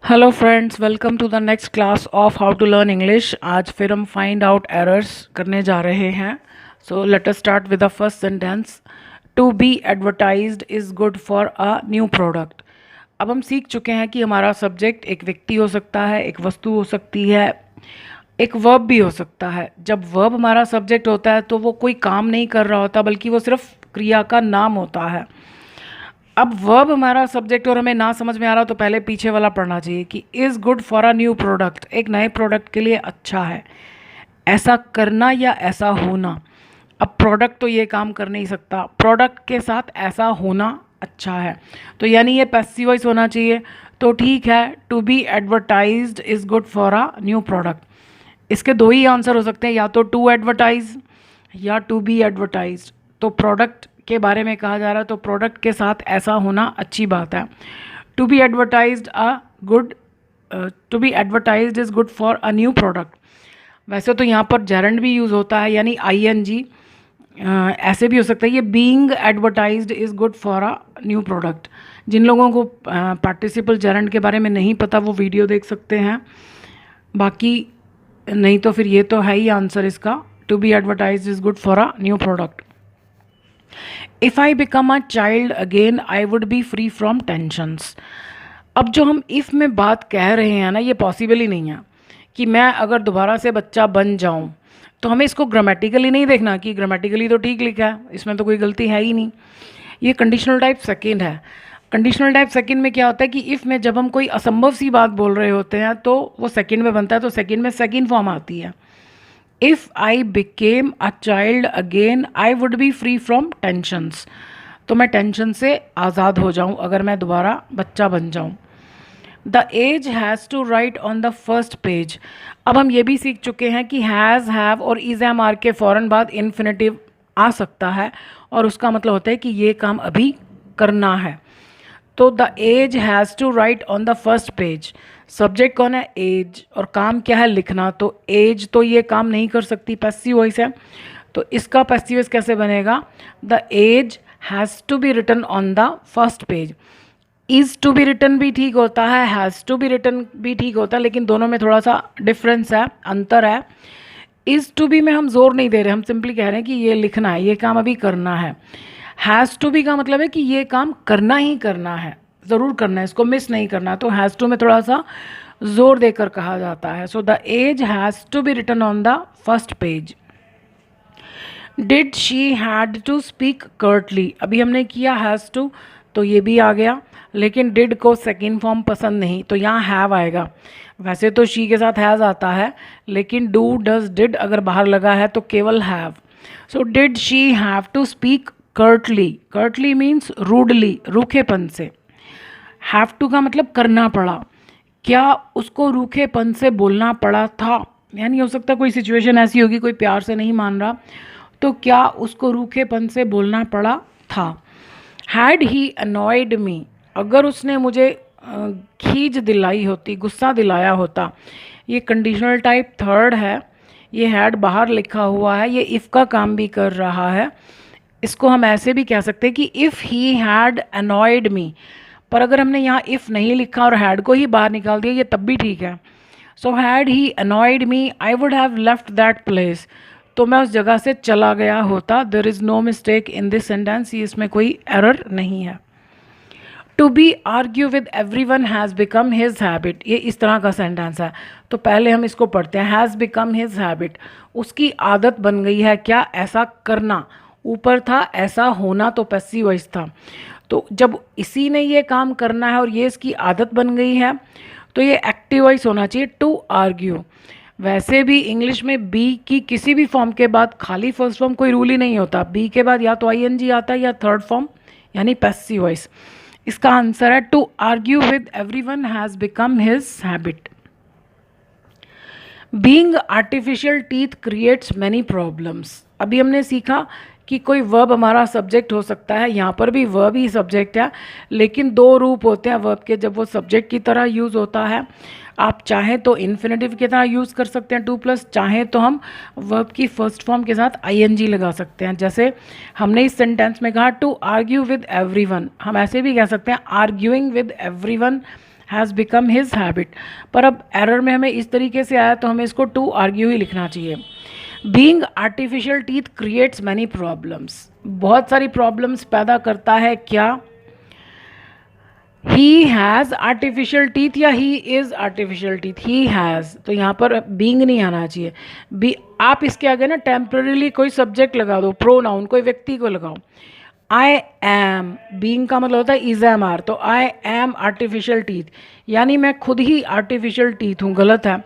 Hello friends, welcome to the next class of how to learn English. आज फिर हम find out errors करने जा रहे हैं। So let us start with the first sentence. To be advertised is good for a new product. अब हम सीख चुके हैं कि हमारा सब्जेक्ट एक व्यक्ति हो सकता है, एक वस्तु हो सकती है, एक वर्ब भी हो सकता है। जब वर्ब हमारा सब्जेक्ट होता है तो वो कोई काम नहीं कर रहा होता, बल्कि वो सिर्फ क्रिया का नाम होता है। अब वर्ब हमारा सब्जेक्ट और हमें ना समझ में आ रहा तो पहले पीछे वाला पढ़ना चाहिए कि is good for a new product, एक नए प्रोडक्ट के लिए अच्छा है। ऐसा करना या ऐसा होना। अब प्रोडक्ट तो ये काम कर नहीं सकता, प्रोडक्ट के साथ ऐसा होना अच्छा है, तो यानी ये पैसिव वॉइस होना चाहिए। तो ठीक है, to be advertised is good for a new product. इसके दो ही आंसर हो सकते हैं, या तो टू एडवर्टाइज या टू बी एडवर्टाइज्ड। तो प्रोडक्ट के बारे में कहा जा रहा है तो प्रोडक्ट के साथ ऐसा होना अच्छी बात है। To be advertised a good to be advertised is good for a new product. वैसे तो यहाँ पर जेरेंड भी यूज़ होता है, यानी आई एन जी। ऐसे भी हो सकता है ये being advertised is good for a new product. जिन लोगों को पार्टिसिपल जेरेंड के बारे में नहीं पता वो वीडियो देख सकते हैं, बाकी नहीं तो फिर ये तो है ही आंसर इसका। To be advertised is good for a new product. If I become a child again I would be free from tensions. अब जो हम इफ़ में बात कह रहे हैं ना, ये पॉसिबल ही नहीं है कि मैं अगर दोबारा से बच्चा बन जाऊं। तो हमें इसको ग्रामेटिकली नहीं देखना कि ग्रामेटिकली तो ठीक लिखा है, इसमें तो कोई गलती है ही नहीं। ये कंडीशनल टाइप सेकंड है। कंडीशनल टाइप सेकंड में क्या होता है कि इफ़ में जब हम कोई असंभव सी बात बोल रहे होते हैं तो वो सेकंड में बनता है, तो सेकंड में सेकंड फॉर्म आती है। If I became a child again I would be free from tensions. तो मैं टेंशन से आज़ाद हो जाऊं अगर मैं दोबारा बच्चा बन जाऊं। The age has to write on the first page. अब हम ये भी सीख चुके हैं कि हैज़, हैव और इज़ एम आर के फ़ौरन बाद इन्फिनेटिव आ सकता है, और उसका मतलब होता है कि ये काम अभी करना है। तो the age has to write on the first page. Subject कौन है? एज, और काम क्या है? लिखना। तो एज तो ये काम नहीं कर सकती, पैसिव वॉइस है, तो इसका पैसिव वॉइस कैसे बनेगा? The age has to be written on the first page. Is to be written भी ठीक होता है, हैज़ टू बी रिटन भी ठीक होता है, लेकिन दोनों में थोड़ा सा डिफरेंस है, अंतर है। इज़ टू बी में हम जोर नहीं दे रहे, हम सिंपली कह रहे हैं कि ये लिखना है, ये काम अभी करना है। हैज़ टू बी का मतलब है कि ये काम करना ही करना है, ज़रूर करना है, इसको मिस नहीं करना। तो हैज़ टू में थोड़ा सा जोर देकर कहा जाता है। So the age has to be written on the first page. Did she had to speak curtly. अभी हमने किया हैज़ टू, तो ये भी आ गया, लेकिन डिड को सेकेंड फॉर्म पसंद नहीं, तो यहाँ हैव आएगा। वैसे तो शी के साथ हैज़ आता है, लेकिन डू, डज, डिड अगर बाहर लगा है तो केवल have. So did she have to speak curtly. Curtly means rudely, रूखेपन से। हैव टू का मतलब करना पड़ा। क्या उसको रूखेपन से बोलना पड़ा था? यानी हो सकता है कोई सिचुएशन ऐसी होगी, कोई प्यार से नहीं मान रहा, तो क्या उसको रूखेपन से बोलना पड़ा था? हैड ही अनॉयड मी। अगर उसने मुझे खींच दिलाई होती, गुस्सा दिलाया होता। ये कंडीशनल टाइप थर्ड है, ये हैड बाहर लिखा हुआ है, ये इफ़ का काम भी कर रहा है। इसको हम ऐसे भी कह सकते हैं कि इफ़ ही हैड अनॉयड मी, पर अगर हमने यहाँ इफ़ नहीं लिखा और हैड को ही बाहर निकाल दिया, ये तब भी ठीक है। So had he annoyed me I would have left that place. तो मैं उस जगह से चला गया होता। There is no mistake in this sentence, ये इसमें कोई एरर नहीं है। To be argue with every one has become his habit, ये इस तरह का सेंटेंस है। तो पहले हम इसको पढ़ते हैं। हैज़ बिकम हिज हैबिट, उसकी आदत बन गई है क्या? ऐसा करना। ऊपर था ऐसा होना, तो पैसिव वॉइस था। तो जब इसी ने ये काम करना है और ये इसकी आदत बन गई है, तो ये एक्टिव वॉइस होना चाहिए, टू आर्ग्यू। वैसे भी इंग्लिश में बी की किसी भी फॉर्म के बाद खाली फर्स्ट फॉर्म कोई रूल ही नहीं होता। बी के बाद या तो आई एन जी आता है या थर्ड फॉर्म, यानी पैसिव वॉइस। इसका आंसर है to argue with every one has become his habit. Being artificial teeth creates many problems. अभी हमने सीखा कि कोई वर्ब हमारा सब्जेक्ट हो सकता है, यहाँ पर भी वर्ब ही सब्जेक्ट है, लेकिन दो रूप होते हैं वर्ब के जब वो सब्जेक्ट की तरह यूज़ होता है। आप चाहें तो इन्फिनेटिव की तरह यूज़ कर सकते हैं टू प्लस, चाहें तो हम वर्ब की फर्स्ट फॉर्म के साथ आईएनजी लगा सकते हैं। जैसे हमने इस सेंटेंस में कहा टू आर्ग्यू विद एवरीवन, हम ऐसे भी कह सकते हैं arguing with everyone has become his habit. पर अब एरर में हमें इस तरीके से आया तो हमें इसको टू आर्ग्यू ही लिखना चाहिए। Being artificial teeth creates many problems, बहुत सारी प्रॉब्लम्स पैदा करता है क्या? ही हैज़ आर्टिफिशियल टीथ या he is artificial teeth? He has, तो यहाँ पर बीइंग नहीं आना चाहिए। बी आप इसके आगे ना टेम्पररीली कोई सब्जेक्ट लगा दो, प्रोनाउन कोई व्यक्ति को लगाओ। आई एम, बीइंग का मतलब होता है इज एम आर, तो आई एम आर्टिफिशियल टीथ, यानी मैं खुद ही आर्टिफिशियल टीथ हूँ, गलत है।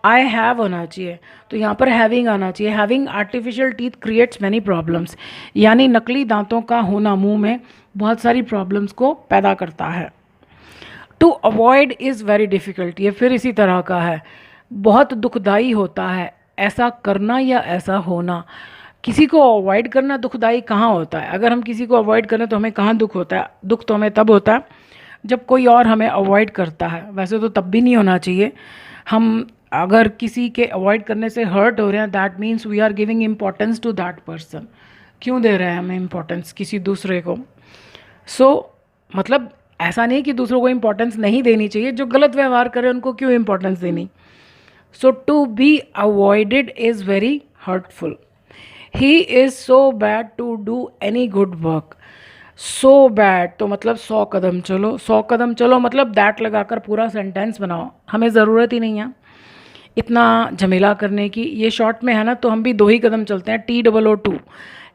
आई हैव होना चाहिए, तो यहाँ पर हैविंग आना चाहिए। Having artificial teeth creates many problems, यानी नकली दांतों का होना मुंह में बहुत सारी प्रॉब्लम्स को पैदा करता है। To avoid is very difficult, ये फिर इसी तरह का है, बहुत दुखदाई होता है ऐसा करना या ऐसा होना। किसी को अवॉइड करना दुखदाई कहाँ होता है? अगर हम किसी को अवॉइड करें तो हमें कहाँ दुख होता है? दुख तो हमें तब होता है जब कोई और हमें अवॉइड करता है, वैसे तो तब भी नहीं होना चाहिए। हम अगर किसी के अवॉइड करने से हर्ट हो रहे हैं, that means we are giving importance to that person. क्यों दे रहे हैं हमें इम्पोर्टेंस किसी दूसरे को? मतलब ऐसा नहीं कि दूसरों को इम्पोर्टेंस नहीं देनी चाहिए, जो गलत व्यवहार करें उनको क्यों इम्पोर्टेंस देनी। So to be avoided is very hurtful. He is so bad to do any good work. So bad तो मतलब 100 कदम चलो, 100 कदम चलो मतलब दैट लगाकर पूरा सेंटेंस बनाओ, हमें ज़रूरत ही नहीं है इतना झमेला करने की। ये शॉर्ट में है ना, तो हम भी 2 ही कदम चलते हैं, TOO2।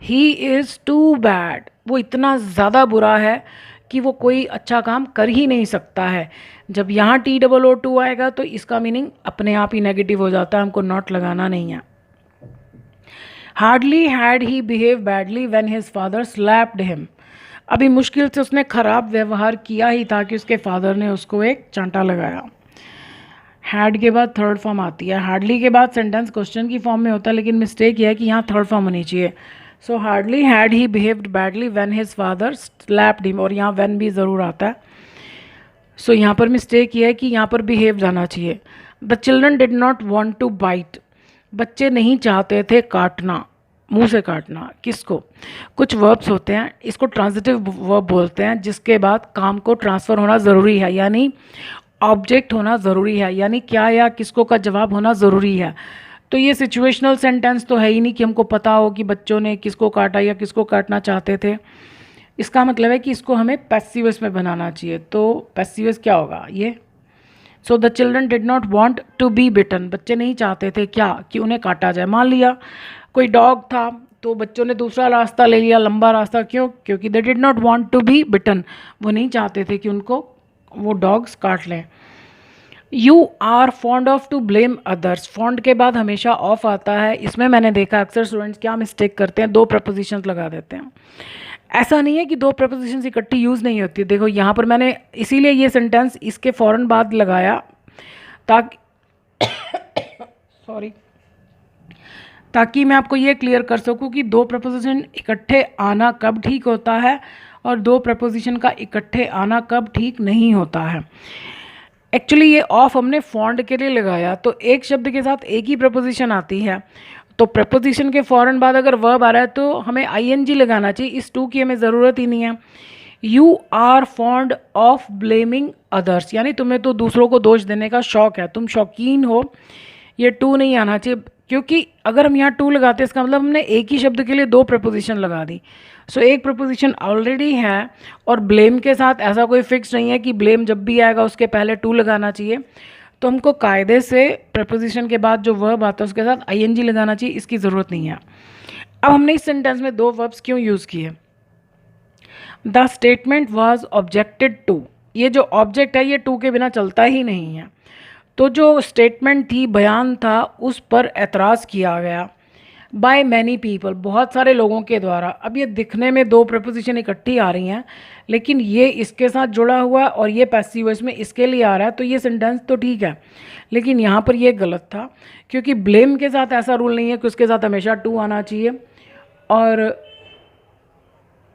He is to bad, वो इतना ज़्यादा बुरा है कि वो कोई अच्छा काम कर ही नहीं सकता है। जब यहाँ TOO2 आएगा तो इसका मीनिंग अपने आप ही नेगेटिव हो जाता है, हमको नॉट लगाना नहीं है। Hardly had he behave badly when his father slapped him. अभी मुश्किल से उसने खराब व्यवहार किया ही था कि उसके फादर ने उसको एक चांटा लगाया। हैड के बाद थर्ड फॉर्म आती है, हार्डली के बाद सेंटेंस क्वेश्चन की फॉर्म में होता है, लेकिन मिस्टेक यह है कि यहाँ थर्ड फॉर्म होनी चाहिए। सो hardly had he behaved badly when his father slapped him, और यहाँ व्हेन भी ज़रूर आता है। सो यहाँ पर मिस्टेक ये है कि यहाँ पर बिहेव जाना चाहिए। The children did not want to bite, बच्चे नहीं चाहते थे काटना, मुंह से काटना। किसको? कुछ वर्ब्स होते हैं, इसको ट्रांजिटिव वर्ब बोलते हैं, जिसके बाद काम को ट्रांसफ़र होना ज़रूरी है, यानी ऑब्जेक्ट होना ज़रूरी है, यानी क्या या किसको का जवाब होना ज़रूरी है। तो ये सिचुएशनल सेंटेंस तो है ही नहीं कि हमको पता हो कि बच्चों ने किसको काटा या किसको काटना चाहते थे। इसका मतलब है कि इसको हमें पैसिव वॉइस में बनाना चाहिए। तो पैसिव वॉइस क्या होगा ये? So the children did not want to be beaten, बच्चे नहीं चाहते थे क्या? कि उन्हें काटा जाए। मान लिया कोई डॉग था तो बच्चों ने दूसरा रास्ता ले लिया, लंबा रास्ता। क्यों? क्योंकि they did not want to be beaten, वो नहीं चाहते थे कि उनको वो डॉग्स काट लें। You are fond of to blame others, fond के बाद हमेशा ऑफ आता है। इसमें मैंने देखा अक्सर स्टूडेंट्स क्या मिस्टेक करते हैं, 2 प्रपोजिशंस लगा देते हैं। ऐसा नहीं है कि 2 प्रपोजिशंस इकट्ठी यूज़ नहीं होती। देखो यहाँ पर मैंने इसीलिए ये सेंटेंस इसके फ़ौरन बाद लगाया ताकि सॉरी ताकि मैं आपको ये क्लियर कर सकूं कि 2 प्रपोजिशन इकट्ठे आना कब ठीक होता है और 2 प्रपोजिशन का इकट्ठे आना कब ठीक नहीं होता है। एक्चुअली ये ऑफ हमने फॉन्ड के लिए लगाया, तो एक शब्द के साथ एक ही प्रपोजिशन आती है, तो प्रपोजिशन के फ़ौरन बाद अगर वर्ब आ रहा है तो हमें ING लगाना चाहिए। इस टू की हमें ज़रूरत ही नहीं है। You are fond of blaming others, यानी तुम्हें तो दूसरों को दोष देने का शौक़ है, तुम शौकीन हो। ये टू नहीं आना चाहिए, क्योंकि अगर हम यहाँ टू लगाते हैं इसका मतलब हमने एक ही शब्द के लिए 2 प्रपोजिशन लगा दी। सो एक प्रपोजिशन ऑलरेडी है, और ब्लेम के साथ ऐसा कोई फिक्स नहीं है कि ब्लेम जब भी आएगा उसके पहले टू लगाना चाहिए। तो हमको कायदे से प्रपोजिशन के बाद जो वर्ब आता है उसके साथ ING लगाना चाहिए, इसकी ज़रूरत नहीं है। अब हमने इस सेंटेंस में 2 वर्ब्स क्यों यूज़ किए? The statement was objected to, ये जो ऑब्जेक्ट है ये टू के बिना चलता ही नहीं है। तो जो स्टेटमेंट थी, बयान था, उस पर एतराज़ किया गया बाय मैनी पीपल, बहुत सारे लोगों के द्वारा। अब ये दिखने में 2 प्रपोजिशन इकट्ठी आ रही हैं, लेकिन ये इसके साथ जुड़ा हुआ और ये पैसिव वॉइस में इसके लिए आ रहा है, तो ये सेंटेंस तो ठीक है, लेकिन यहाँ पर ये गलत था, क्योंकि ब्लेम के साथ ऐसा रूल नहीं है कि उसके साथ हमेशा टू आना चाहिए, और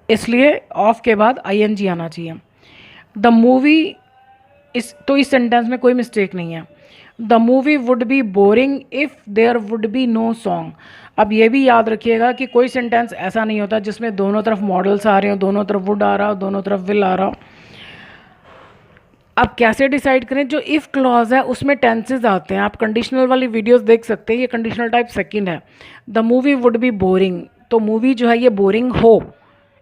इसलिए ऑफ के बाद ING आना चाहिए। द मूवी, इस सेंटेंस में कोई मिस्टेक नहीं है। The movie would be boring if there would be no song. अब ये भी याद रखिएगा कि कोई सेंटेंस ऐसा नहीं होता जिसमें दोनों तरफ मॉडल्स आ रहे हो, दोनों तरफ वुड आ रहा हो, दोनों तरफ विल आ रहा हो। अब कैसे डिसाइड करें? जो इफ़ क्लॉज है उसमें टेंसेज आते हैं, आप कंडीशनल वाली वीडियोस देख सकते हैं, ये कंडीशनल टाइप सेकंड है। The movie would be boring, तो मूवी जो है ये बोरिंग हो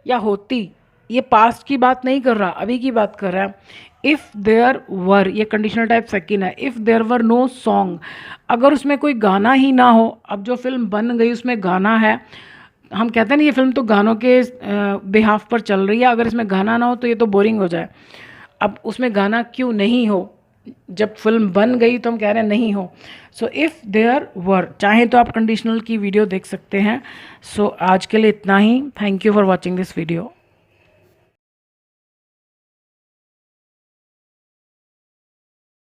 या होती, ये पास्ट की बात नहीं कर रहा, अभी की बात कर रहा है। इफ़ देयर वर, ये कंडीशनल टाइप सेकंड है। If there were no song, अगर उसमें कोई गाना ही ना हो, अब जो फिल्म बन गई उसमें गाना है, हम कहते हैं ना ये फिल्म तो गानों के बिहाफ पर चल रही है, अगर इसमें गाना ना हो तो ये तो बोरिंग हो जाए। अब उसमें गाना क्यों नहीं हो? जब फिल्म बन गई तो हम कह रहे हैं नहीं हो। सो इफ़ देयर वर, चाहे तो आप कंडीशनल की वीडियो देख सकते हैं। सो आज के लिए इतना ही। Thank you for watching this video.